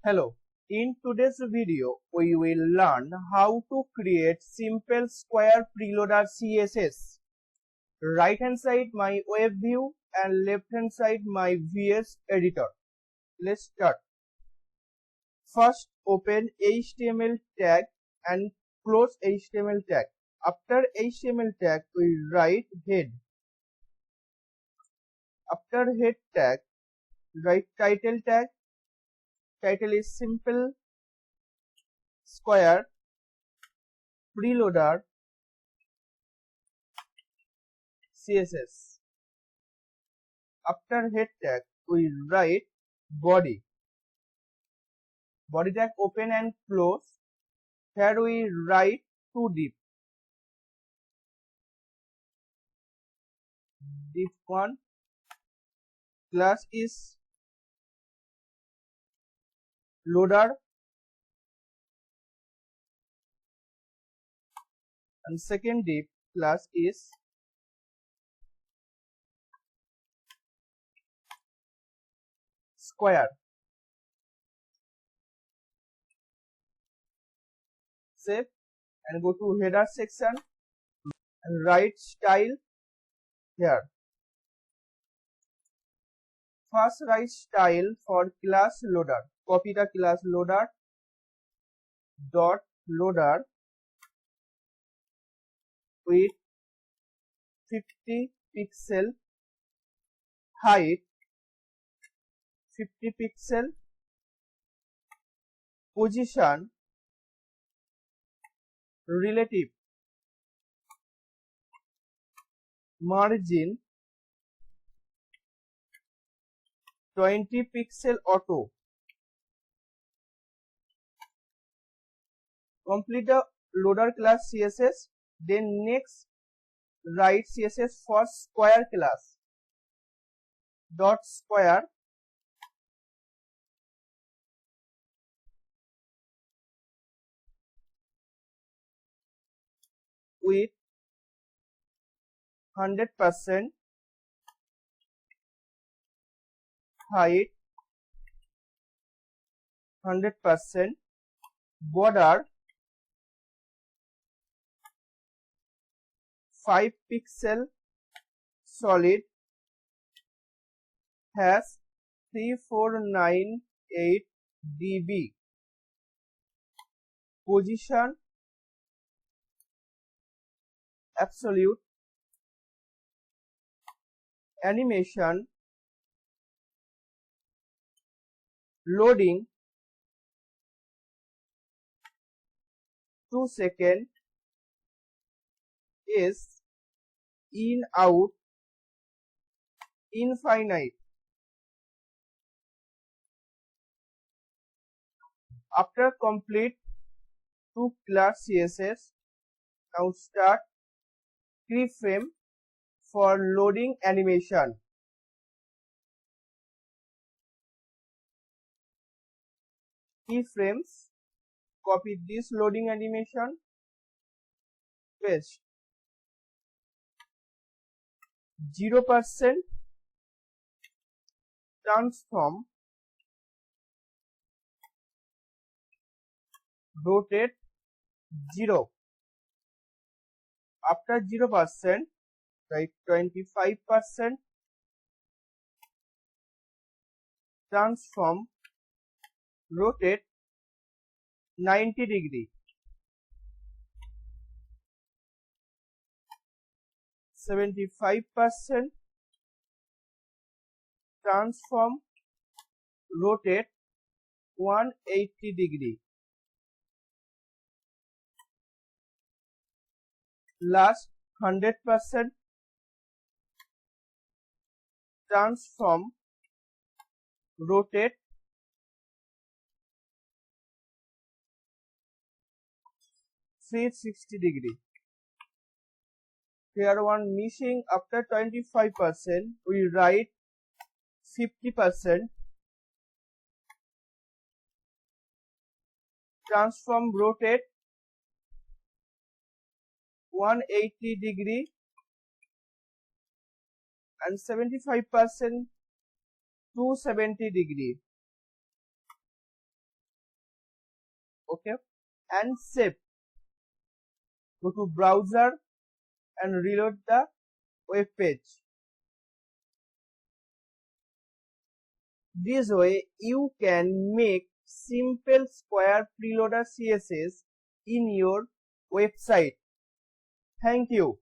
Hello, in today's video we will learn how to create simple square preloader CSS. Right hand side my web view and left hand side my VS editor. Let's start. First open HTML tag and close HTML tag. After HTML tag we write head. After head tag write title tag. Title is simple square preloader CSS. After head tag we write body. Body tag open and close. Here we write to div. Div 1 class is loader and second div class is square. Save and go to header section and write style here. First write style for class loader. Copy the class loader dot loader with 50 pixel height, 50 pixel position, relative, margin 20 pixel auto. Complete the loader class CSS. Then next write CSS for square class. Dot square with 100% height, 100% border, 5 pixel solid, has 3498 dB, position absolute, animation, loading 2 seconds, is in out infinite. After complete to class CSS, now start keyframe for loading animation. Keyframes, copy this loading animation, paste 0% transform, rotate 0. After 0% write 25%, transform, rotate 90 degree, 75%, transform, rotate 180 degree. Last 100%, transform, rotate 360 degree. Here one missing. After 25% we write 50%, transform, rotate 180 degree and 75% 270 degree. Okay, and save. Go to browser and reload the web page. This way you can make simple square preloader CSS in your website. Thank you.